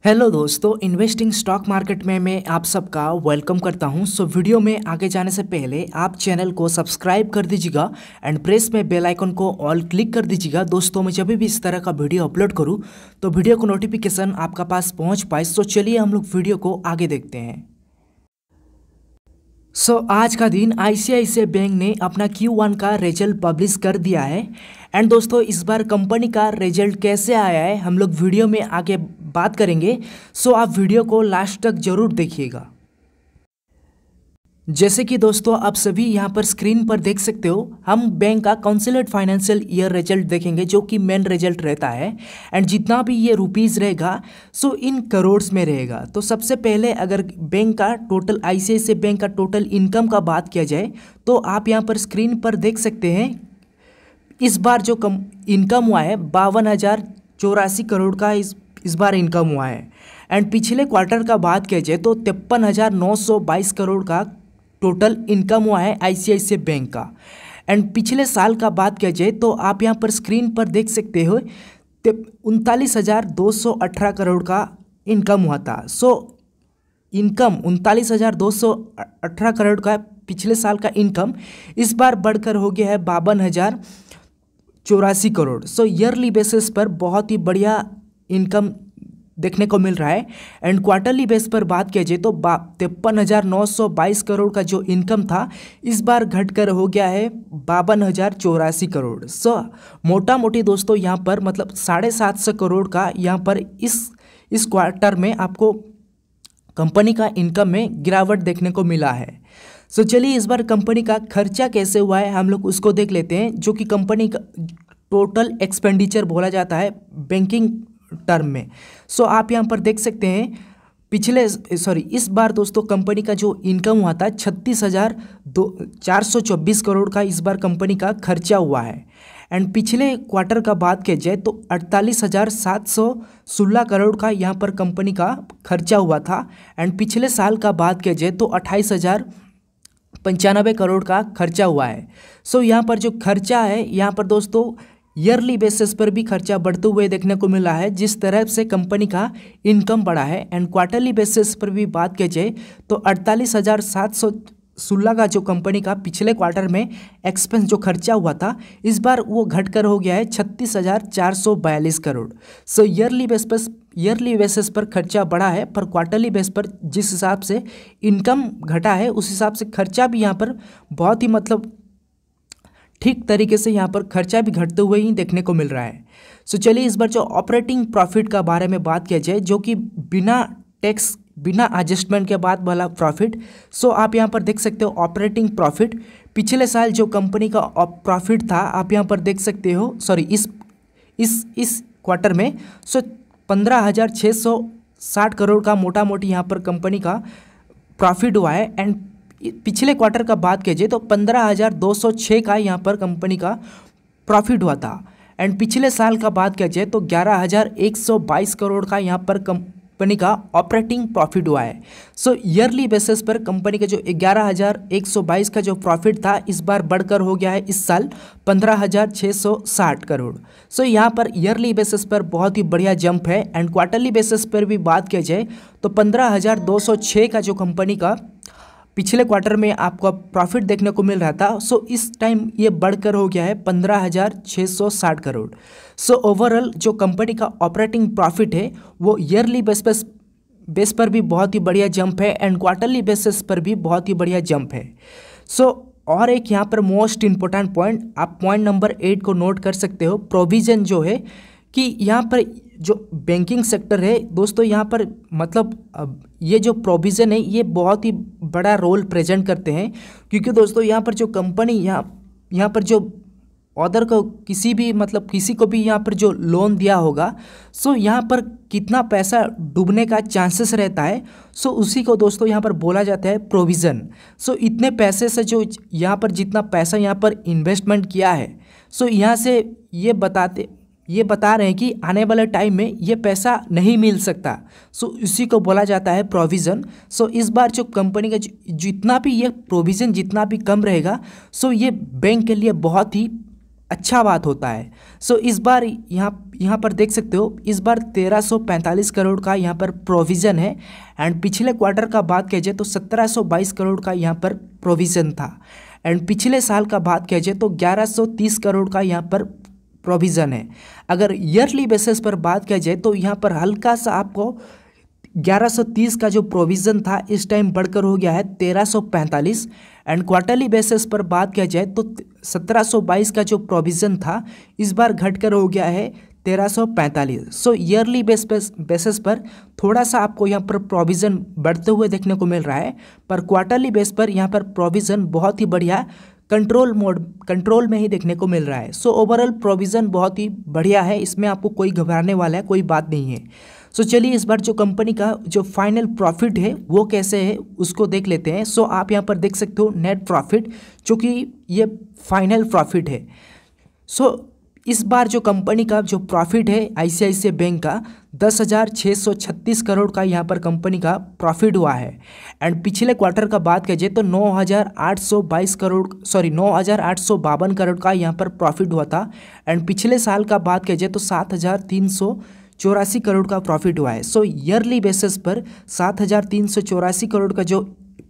Hello दोस्तों, investing stock market में मैं आप सबका वेलकम करता हूं। वीडियो में आगे जाने से पहले आप चैनल को सब्सक्राइब कर दीजिएगा एंड प्रेस में बेल आइकन को ऑल क्लिक कर दीजिएगा। दोस्तों, मैं जब भी इस तरह का वीडियो अपलोड करूं तो वीडियो को नोटिफिकेशन आपका पास पहुंच पाए। चलिए हम लोग वीडियो को आगे देखते हैं। आज का दिन आईसीआईसीआई बैंक ने अपना Q1 का रिजल्ट पब्लिश कर दिया है। एंड दोस्तों, इस बार कंपनी का रिजल्ट कैसे आया है हम लोग वीडियो में आगे बात करेंगे। आप वीडियो को लास्ट तक जरूर देखिएगा। जैसे कि दोस्तों आप सभी यहाँ पर स्क्रीन पर देख सकते हो, हम बैंक का काउंसिल्ड फाइनेंशियल ईयर रिजल्ट देखेंगे जो कि मेन रिजल्ट रहता है। एंड जितना भी ये रुपीज़ रहेगा इन करोड्स में रहेगा। तो सबसे पहले अगर बैंक का टोटल आईसीआईसीआई बैंक का टोटल इनकम का बात किया जाए तो आप यहाँ पर स्क्रीन पर देख सकते हैं। इस बार जो इनकम हुआ है 52,084 करोड़ का इस बार इनकम हुआ है। एंड पिछले क्वार्टर का बात किया जाए तो 53,922 करोड़ का टोटल इनकम हुआ है आईसीआईसीआई बैंक का। एंड पिछले साल का बात किया जाए तो आप यहाँ पर स्क्रीन पर देख सकते हो 39,218 करोड़ का इनकम हुआ था। इनकम 39,218 करोड़ का पिछले साल का इनकम इस बार बढ़कर हो गया है 52,084 करोड़। ईयरली बेसिस पर बहुत ही बढ़िया इनकम देखने को मिल रहा है। एंड क्वार्टरली बेस पर बात किया जाए तो 53,922 करोड़ का जो इनकम था इस बार घटकर हो गया है 52,084 करोड़। मोटा मोटी दोस्तों यहाँ पर मतलब 750 करोड़ का यहाँ पर इस क्वार्टर में आपको कंपनी का इनकम में गिरावट देखने को मिला है। चलिए इस बार कंपनी का खर्चा कैसे हुआ है हम लोग उसको देख लेते हैं, जो कि कंपनी का टोटल एक्सपेंडिचर बोला जाता है बैंकिंग टर्म में। आप यहाँ पर देख सकते हैं इस बार दोस्तों कंपनी का जो इनकम हुआ था 36,424 करोड़ का इस बार कंपनी का खर्चा हुआ है। एंड पिछले क्वार्टर का बात किया जाए तो 48,716 करोड़ का यहाँ पर कंपनी का खर्चा हुआ था। एंड पिछले साल का बात किया जाए तो 28,095 करोड़ का खर्चा हुआ है। यहाँ पर जो खर्चा है यहाँ पर दोस्तों ईयरली बेसिस पर भी खर्चा बढ़ते हुए देखने को मिला है जिस तरह से कंपनी का इनकम बढ़ा है। एंड क्वार्टरली बेसिस पर भी बात की जाए तो 48,716 का जो कंपनी का पिछले क्वार्टर में एक्सपेंस जो खर्चा हुआ था इस बार वो घटकर हो गया है 36,442 करोड़। ईयरली बेसिस पर खर्चा बढ़ा है, पर क्वार्टरली बेस पर जिस हिसाब से इनकम घटा है उस हिसाब से खर्चा भी यहाँ पर बहुत ही मतलब ठीक तरीके से यहाँ पर खर्चा भी घटते हुए ही देखने को मिल रहा है। चलिए इस बार जो ऑपरेटिंग प्रॉफिट का बारे में बात किया जाए, जो कि बिना टैक्स बिना एडजस्टमेंट के बाद वाला प्रॉफिट। आप यहाँ पर देख सकते हो ऑपरेटिंग प्रॉफिट पिछले साल जो कंपनी का प्रॉफिट था आप यहाँ पर देख सकते हो इस क्वार्टर में 15,660 करोड़ का मोटा मोटी यहाँ पर कंपनी का प्रॉफिट हुआ है। एंड पिछले क्वार्टर का बात किया जाए तो 15,206 का यहाँ पर कंपनी का प्रॉफिट हुआ था। एंड पिछले साल का बात किया जाए तो 11,122 करोड़ का यहाँ पर कंपनी का ऑपरेटिंग प्रॉफिट हुआ है। ईयरली बेसिस पर कंपनी का जो 11,122 का जो प्रॉफिट था इस बार बढ़कर हो गया है इस साल 15,660 करोड़। यहाँ पर ईयरली बेसिस पर बहुत ही बढ़िया जंप है। एंड क्वार्टरली बेसिस पर भी बात किया जाए तो 15,206 का जो कंपनी का पिछले क्वार्टर में आपको प्रॉफिट देखने को मिल रहा था इस टाइम ये बढ़कर हो गया है 15,660 करोड़। ओवरऑल जो कंपनी का ऑपरेटिंग प्रॉफिट है वो ईयरली बेस पर भी बहुत ही बढ़िया जंप है एंड क्वार्टरली बेसिस पर भी बहुत ही बढ़िया जंप है। और एक यहाँ पर मोस्ट इम्पोर्टेंट पॉइंट, आप पॉइंट नंबर 8 को नोट कर सकते हो। प्रोविज़न जो है कि यहाँ पर जो बैंकिंग सेक्टर है दोस्तों, यहाँ पर मतलब ये जो प्रोविज़न है ये बहुत ही बड़ा रोल प्रेजेंट करते हैं, क्योंकि दोस्तों यहाँ पर जो कंपनी यहाँ पर जो अदर को किसी को भी यहाँ पर जो लोन दिया होगा यहाँ पर कितना पैसा डूबने का चांसेस रहता है उसी को दोस्तों यहाँ पर बोला जाता है प्रोविज़न। इतने पैसे से जो यहाँ पर जितना पैसा यहाँ पर इन्वेस्टमेंट किया है यहाँ से ये बता रहे हैं कि आने वाले टाइम में ये पैसा नहीं मिल सकता। इसी को बोला जाता है प्रोविज़न। इस बार जो कंपनी का जितना भी ये प्रोविज़न जितना भी कम रहेगा ये बैंक के लिए बहुत ही अच्छा बात होता है। सो इस बार यहाँ पर देख सकते हो, इस बार 1345 करोड़ का यहाँ पर प्रोविज़न है। एंड पिछले क्वार्टर का बात किया जाए तो 1722 करोड़ का यहाँ पर प्रोविज़न था। एंड पिछले साल का बात किया जाए तो 1130 करोड़ का यहाँ पर प्रोविज़न है। अगर ईयरली बेसिस पर बात किया जाए तो यहाँ पर हल्का सा आपको 1130 का जो प्रोविज़न था इस टाइम बढ़कर हो गया है 1345। एंड क्वार्टरली बेसिस पर बात किया जाए तो 1722 का जो प्रोविज़न था इस बार घटकर हो गया है 1345। सो ईयरली बेसिस पर थोड़ा सा आपको यहाँ पर प्रोविज़न बढ़ते हुए देखने को मिल रहा है, पर क्वार्टरली बेस पर यहाँ पर प्रोविज़न बहुत ही बढ़िया कंट्रोल में ही देखने को मिल रहा है। सो ओवरऑल प्रोविज़न बहुत ही बढ़िया है, इसमें आपको कोई घबराने वाला है कोई बात नहीं है। सो चलिए इस बार जो कंपनी का जो फाइनल प्रॉफिट है वो कैसे है उसको देख लेते हैं। सो आप यहाँ पर देख सकते हो नेट प्रॉफिट, जो कि ये फाइनल प्रॉफिट है। सो इस बार जो कंपनी का जो प्रॉफिट है आईसीआईसीआई बैंक का 10,636 करोड़ का यहाँ पर कंपनी का प्रॉफिट हुआ है। एंड पिछले क्वार्टर का बात कीजिए तो 9,852 करोड़ का यहाँ पर प्रॉफिट हुआ था। एंड पिछले साल का बात कीजिए तो 7,384 करोड़ का प्रॉफिट हुआ है। सो ईयरली बेसिस पर 7,384 करोड़ का जो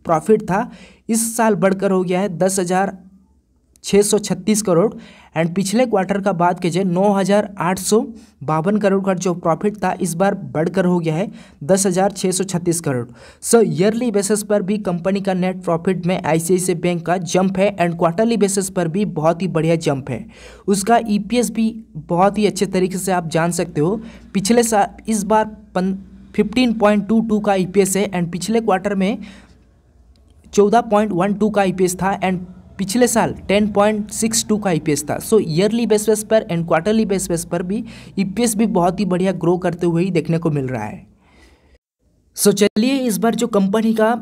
प्रॉफिट था इस साल बढ़कर हो गया है 10,636 करोड़। एंड पिछले क्वार्टर का बात कीजिए 9,852 करोड़ का जो प्रॉफिट था इस बार बढ़कर हो गया है 10,636 करोड़। सो ईयरली बेसिस पर भी कंपनी का नेट प्रॉफिट में आईसीआईसीआई बैंक का जंप है। एंड क्वार्टरली बेसिस पर भी बहुत ही बढ़िया जंप है। उसका ईपीएस भी बहुत ही अच्छे तरीके से आप जान सकते हो। पिछले साल इस बार 15.22 का ईपीएस है। एंड पिछले क्वार्टर में 14.12 का ईपीएस था। एंड पिछले साल 10.62 का ईपीएस था। सो ईयरली बेसिस पर एंड क्वार्टरली बेसिस पर भी ईपीएस भी बहुत ही बढ़िया ग्रो करते हुए ही देखने को मिल रहा है। सो चलिए इस बार जो कंपनी का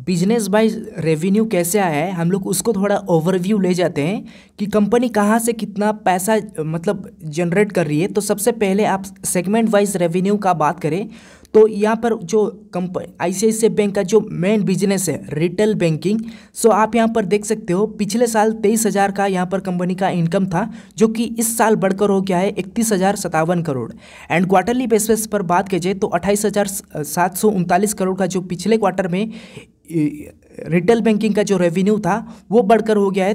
बिजनेस वाइज रेवेन्यू कैसे आया है हम लोग उसको थोड़ा ओवरव्यू ले जाते हैं कि कंपनी कहाँ से कितना पैसा मतलब जनरेट कर रही है। तो सबसे पहले आप सेगमेंट वाइज रेवेन्यू का बात करें तो यहाँ पर जो आईसीआईसीआई बैंक का जो मेन बिजनेस है रिटेल बैंकिंग। सो आप यहाँ पर देख सकते हो पिछले साल 23,000 का यहाँ पर कंपनी का इनकम था, जो कि इस साल बढ़कर हो गया है 31,057 करोड़। एंड क्वार्टरली बेसिस पर बात की जाए तो 28,739 करोड़ का जो पिछले क्वार्टर में रिटेल बैंकिंग का जो रेवेन्यू था वो बढ़कर हो गया है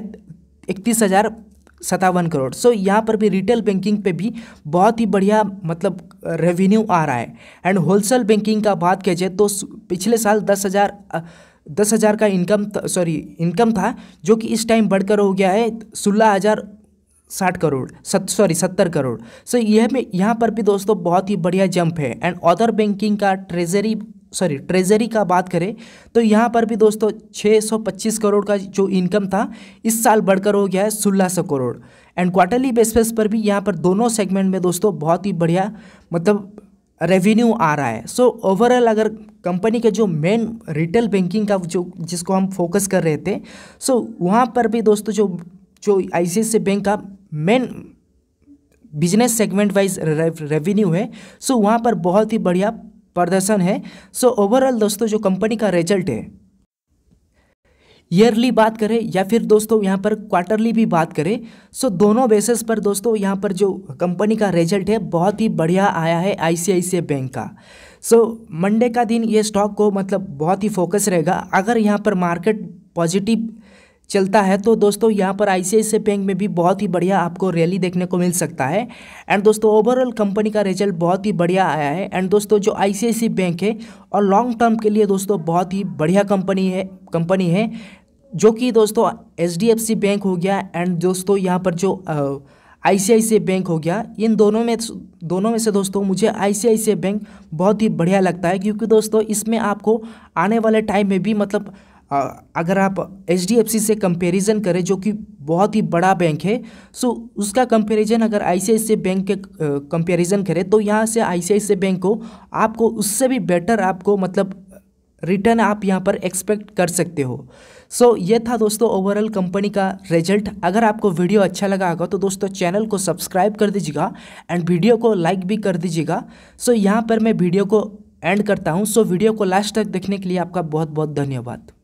31,057 करोड़। सो यहाँ पर भी रिटेल बैंकिंग पे भी बहुत ही बढ़िया मतलब रेवेन्यू आ रहा है। एंड होलसेल बैंकिंग का बात किया जाए तो पिछले साल 10,000 का इनकम था, जो कि इस टाइम बढ़कर हो गया है 70 करोड़। सो यहाँ पर भी दोस्तों बहुत ही बढ़िया जंप है। एंड अदर बैंकिंग का ट्रेजरी का बात करें तो यहाँ पर भी दोस्तों 625 करोड़ का जो इनकम था इस साल बढ़कर हो गया है 1600 करोड़। एंड क्वार्टरली बेसिस पर भी यहाँ पर दोनों सेगमेंट में दोस्तों बहुत ही बढ़िया मतलब रेवेन्यू आ रहा है। सो ओवरऑल अगर कंपनी के जो मेन रिटेल बैंकिंग का जिसको हम फोकस कर रहे थे, सो वहाँ पर भी दोस्तों जो आईसीआईसीआई बैंक का main business segment wise revenue है, सो वहाँ पर बहुत ही बढ़िया प्रदर्शन है। सो ओवरऑल दोस्तों जो कंपनी का रिजल्ट है ईयरली बात करें या फिर दोस्तों यहाँ पर क्वार्टरली भी बात करें, सो दोनों बेसिस पर दोस्तों यहाँ पर जो कंपनी का रिजल्ट है बहुत ही बढ़िया आया है आईसीआईसीआई बैंक का। सो मंडे का दिन ये स्टॉक को मतलब बहुत ही फोकस रहेगा। अगर यहाँ पर मार्केट पॉजिटिव चलता है तो दोस्तों यहाँ पर आईसीआईसीआई बैंक में भी बहुत ही बढ़िया आपको रैली देखने को मिल सकता है। एंड दोस्तों ओवरऑल कंपनी का रिजल्ट बहुत ही बढ़िया आया है। एंड दोस्तों जो आईसीआईसीआई बैंक है और लॉन्ग टर्म के लिए दोस्तों बहुत ही बढ़िया कंपनी है जो कि दोस्तों एचडीएफसी बैंक हो गया एंड दोस्तों यहाँ पर जो आईसीआईसीआई बैंक हो गया, इन दोनों में से दोस्तों मुझे आईसीआईसीआई बैंक बहुत ही बढ़िया लगता है, क्योंकि दोस्तों इसमें आपको आने वाले टाइम में भी मतलब अगर आप एचडीएफसी से कंपैरिजन करें जो कि बहुत ही बड़ा बैंक है, सो उसका कंपैरिजन अगर आईसीआईसीआई बैंक के कंपैरिजन करें तो यहाँ से आईसीआईसीआई बैंक को आपको उससे भी बेटर आपको मतलब रिटर्न आप यहाँ पर एक्सपेक्ट कर सकते हो। सो ये था दोस्तों ओवरऑल कंपनी का रिजल्ट। अगर आपको वीडियो अच्छा लगा होगा तो दोस्तों चैनल को सब्सक्राइब कर दीजिएगा एंड वीडियो को लाइक भी कर दीजिएगा। सो यहाँ पर मैं वीडियो को एंड करता हूँ। सो वीडियो को लास्ट तक देखने के लिए आपका बहुत बहुत धन्यवाद।